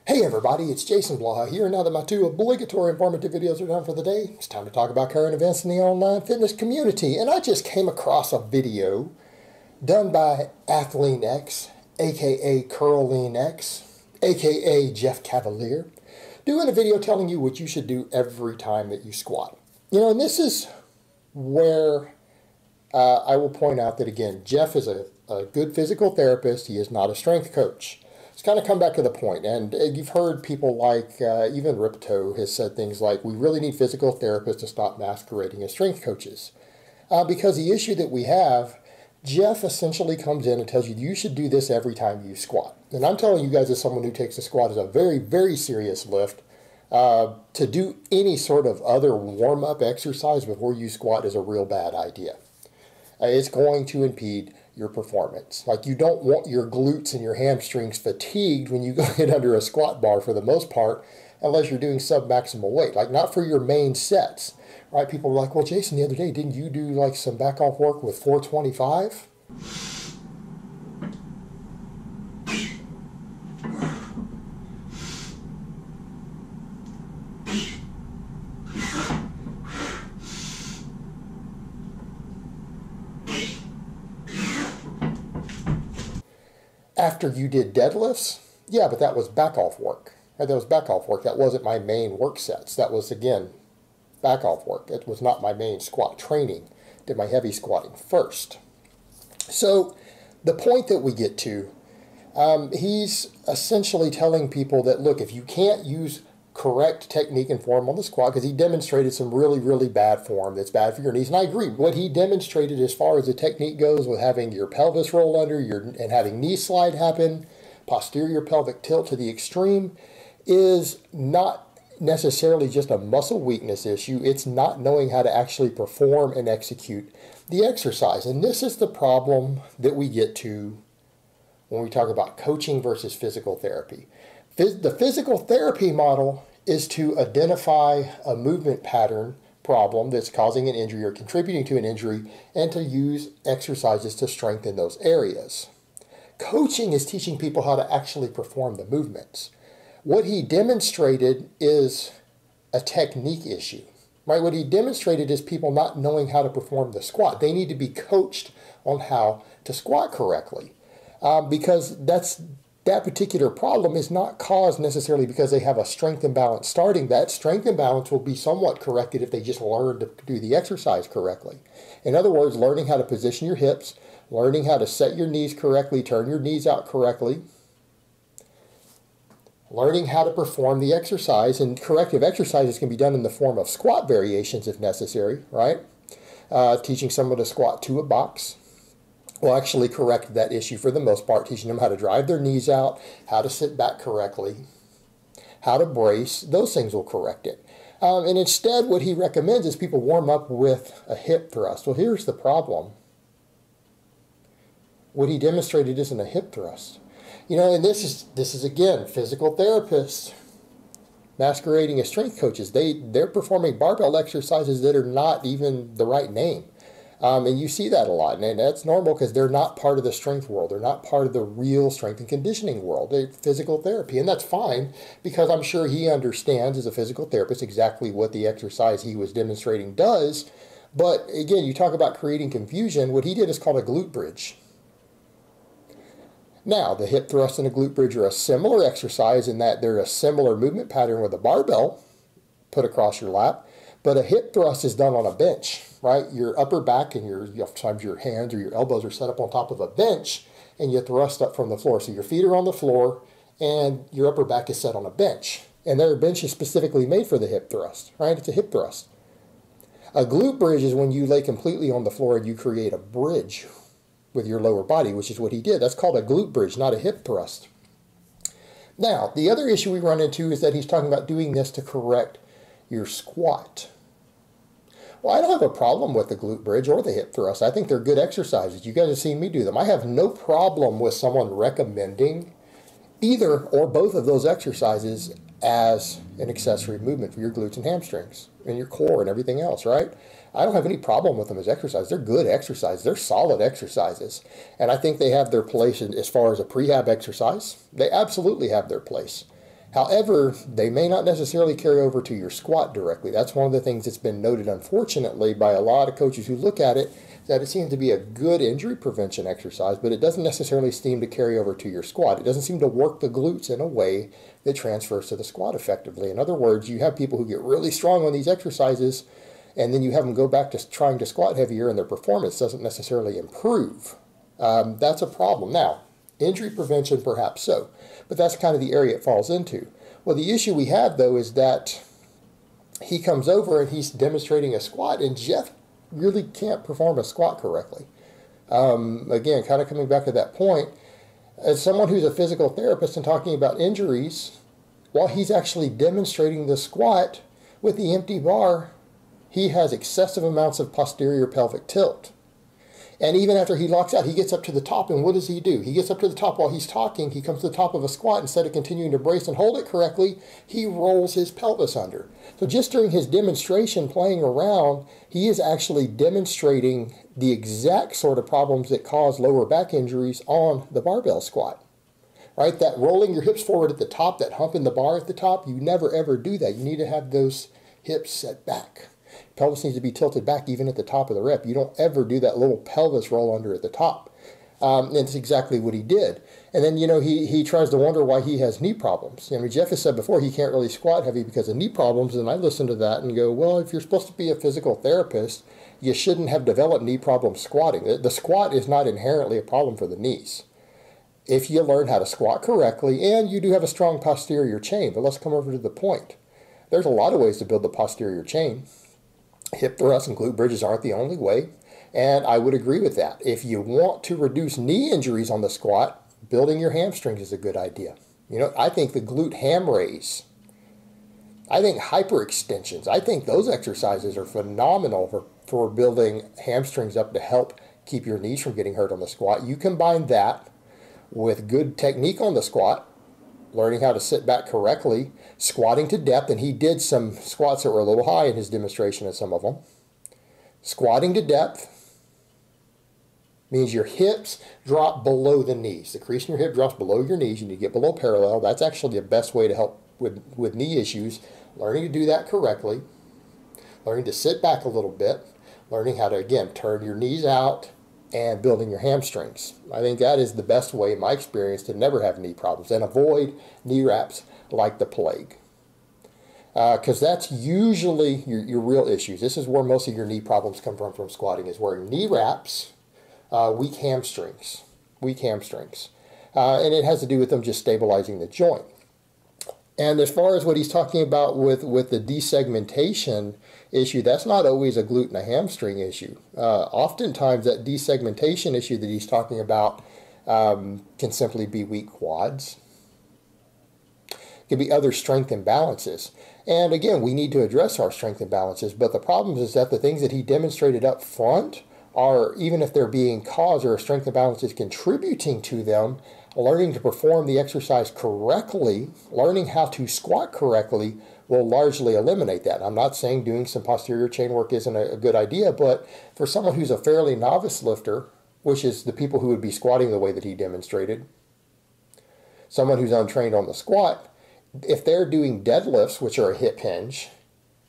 Hey everybody, it's Jason Blaha here. Now that my two obligatory informative videos are done for the day, it's time to talk about current events in the online fitness community. And I just came across a video done by Athlean-X, aka Curl-Lean-X, aka Jeff Cavalier, doing a video telling you what you should do every time that you squat. You know, and this is where I will point out that, again, Jeff is a good physical therapist. He is not a strength coach. It's kind of come back to the point, and you've heard people like, even Ripto has said things like, we really need physical therapists to stop masquerading as strength coaches. Because the issue that we have, Jeff essentially comes in and tells you, you should do this every time you squat. And I'm telling you guys, as someone who takes a squat as a very, very serious lift, to do any sort of other warm-up exercise before you squat is a real bad idea. It's going to impede your performance. Like, you don't want your glutes and your hamstrings fatigued when you go get under a squat bar for the most part, unless you're doing sub-maximal weight, like not for your main sets, right? People are like, well, Jason, the other day, didn't you do like some back off work with 425? After you did deadlifts? Yeah, but that was back off work. That was back off work. That wasn't my main work sets. That was, again, back off work. It was not my main squat training. Did my heavy squatting first. So the point that we get to, he's essentially telling people that, look, if you can't use correct technique and form on the squat, because he demonstrated some really, really bad form that's bad for your knees. And I agree. What he demonstrated as far as the technique goes with having your pelvis roll under and having knee slide happen, posterior pelvic tilt to the extreme, is not necessarily just a muscle weakness issue. It's not knowing how to actually perform and execute the exercise. And this is the problem that we get to when we talk about coaching versus physical therapy. The physical therapy model is to identify a movement pattern problem that's causing an injury or contributing to an injury, and to use exercises to strengthen those areas. Coaching is teaching people how to actually perform the movements. What he demonstrated is a technique issue, right? What he demonstrated is people not knowing how to perform the squat. They need to be coached on how to squat correctly, because that particular problem is not caused necessarily because they have a strength imbalance starting. That strength imbalance will be somewhat corrected if they just learn to do the exercise correctly. In other words, learning how to position your hips, learning how to set your knees correctly, turn your knees out correctly, learning how to perform the exercise. And corrective exercises can be done in the form of squat variations if necessary, right? Teaching someone to squat to a box will actually correct that issue for the most part, teaching them how to drive their knees out, how to sit back correctly, how to brace. Those things will correct it. And instead, what he recommends is people warm up with a hip thrust. Well, here's the problem. What he demonstrated isn't a hip thrust. You know, and this is again, physical therapists masquerading as strength coaches. They're performing barbell exercises that are not even the right name. And you see that a lot, and that's normal because they're not part of the strength world. They're not part of the real strength and conditioning world. They're physical therapy, and that's fine because I'm sure he understands as a physical therapist exactly what the exercise he was demonstrating does. But again, you talk about creating confusion. What he did is called a glute bridge. Now, the hip thrust and a glute bridge are a similar exercise in that they're a similar movement pattern with a barbell put across your lap, but a hip thrust is done on a bench. Right, your upper back and sometimes your hands or your elbows are set up on top of a bench, and you thrust up from the floor. So your feet are on the floor, and your upper back is set on a bench. And their bench is specifically made for the hip thrust. Right, it's a hip thrust. A glute bridge is when you lay completely on the floor and you create a bridge with your lower body, which is what he did. That's called a glute bridge, not a hip thrust. Now, the other issue we run into is that he's talking about doing this to correct your squat. Well, I don't have a problem with the glute bridge or the hip thrust. I think they're good exercises. You guys have seen me do them. I have no problem with someone recommending either or both of those exercises as an accessory movement for your glutes and hamstrings and your core and everything else, right? I don't have any problem with them as exercise. They're good exercises. They're solid exercises. And I think they have their place as far as a prehab exercise. They absolutely have their place. However, they may not necessarily carry over to your squat directly. That's one of the things that's been noted, unfortunately, by a lot of coaches who look at it, that it seems to be a good injury prevention exercise, but it doesn't necessarily seem to carry over to your squat. It doesn't seem to work the glutes in a way that transfers to the squat effectively. In other words, you have people who get really strong on these exercises, and then you have them go back to trying to squat heavier, and their performance doesn't necessarily improve. That's a problem. Now, injury prevention, perhaps so, but that's kind of the area it falls into. Well, the issue we have, though, is that he comes over and he's demonstrating a squat, and Jeff really can't perform a squat correctly. Again, kind of coming back to that point, as someone who's a physical therapist and talking about injuries, while he's actually demonstrating the squat with the empty bar, he has excessive amounts of posterior pelvic tilt. And even after he locks out, he gets up to the top, and what does he do? He gets up to the top while he's talking. He comes to the top of a squat. Instead of continuing to brace and hold it correctly, he rolls his pelvis under. So just during his demonstration playing around, he is actually demonstrating the exact sort of problems that cause lower back injuries on the barbell squat. Right? That rolling your hips forward at the top, that hump in the bar at the top, you never ever do that. You need to have those hips set back. Pelvis needs to be tilted back even at the top of the rep. You don't ever do that little pelvis roll under at the top. And it's exactly what he did. And then, he tries to wonder why he has knee problems. Jeff has said before he can't really squat heavy because of knee problems. And I listen to that and go, well, if you're supposed to be a physical therapist, you shouldn't have developed knee problems squatting. The squat is not inherently a problem for the knees. If you learn how to squat correctly, and you do have a strong posterior chain. But let's come over to the point. There's a lot of ways to build the posterior chain. Hip thrusts and glute bridges aren't the only way, and I would agree with that. If you want to reduce knee injuries on the squat, building your hamstrings is a good idea. I think the glute ham raise, I think hyperextensions, I think those exercises are phenomenal for building hamstrings up to help keep your knees from getting hurt on the squat. You combine that with good technique on the squat, learning how to sit back correctly, squatting to depth, and he did some squats that were a little high in his demonstration of some of them. Squatting to depth means your hips drop below the knees. The crease in your hip drops below your knees. You need to get below parallel. That's actually the best way to help with knee issues. Learning to do that correctly, learning to sit back a little bit, learning how to, again, turn your knees out, and building your hamstrings. I think that is the best way, in my experience, to never have knee problems and avoid knee wraps like the plague. Because that's usually your real issues. This is where most of your knee problems come from squatting, is wearing knee wraps, weak hamstrings. And it has to do with them just stabilizing the joint. And as far as what he's talking about with the desegmentation issue, that's not always a glute and a hamstring issue. Oftentimes that desegmentation issue that he's talking about can simply be weak quads. It can be other strength imbalances. And again, we need to address our strength imbalances, but the problem is that the things that he demonstrated up front are, even if they're being caused or a strength imbalance is contributing to them, learning to perform the exercise correctly, learning how to squat correctly will largely eliminate that. I'm not saying doing some posterior chain work isn't a good idea, but for someone who's a fairly novice lifter, which is the people who would be squatting the way that he demonstrated, someone who's untrained on the squat, if they're doing deadlifts, which are a hip hinge,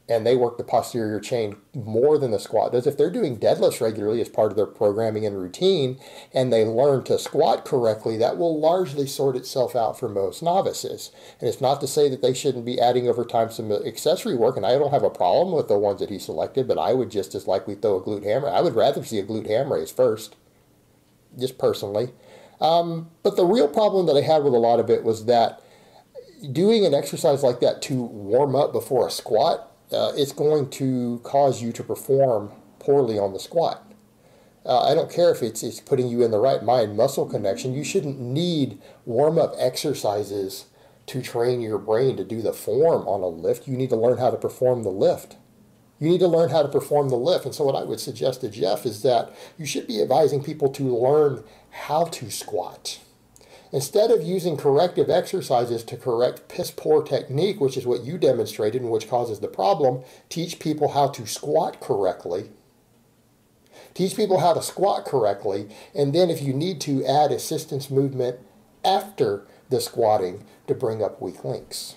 and they work the posterior chain more than the squat does, if they're doing deadlifts regularly as part of their programming and routine, and they learn to squat correctly, that will largely sort itself out for most novices. And it's not to say that they shouldn't be adding over time some accessory work, and I don't have a problem with the ones that he selected, but I would just as likely throw a glute ham raise. I would rather see a glute ham raise first, just personally. But the real problem that I had with a lot of it was that doing an exercise like that to warm up before a squat, it's going to cause you to perform poorly on the squat. I don't care if it's putting you in the right mind-muscle connection. You shouldn't need warm-up exercises to train your brain to do the form on a lift. You need to learn how to perform the lift. And so what I would suggest to Jeff is that you should be advising people to learn how to squat. Instead of using corrective exercises to correct piss-poor technique, which is what you demonstrated and which causes the problem, teach people how to squat correctly. And then if you need to add assistance movement after the squatting to bring up weak links.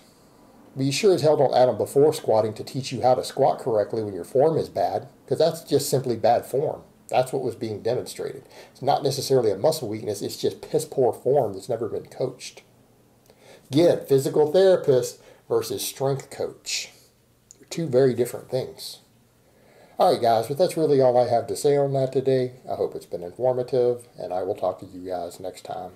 But you sure as hell don't add them before squatting to teach you how to squat correctly when your form is bad, because that's just simply bad form. That's what was being demonstrated. It's not necessarily a muscle weakness, it's just piss poor form that's never been coached. Again, physical therapist versus strength coach. They're two very different things. Alright guys, but that's really all I have to say on that today. I hope it's been informative, and I will talk to you guys next time.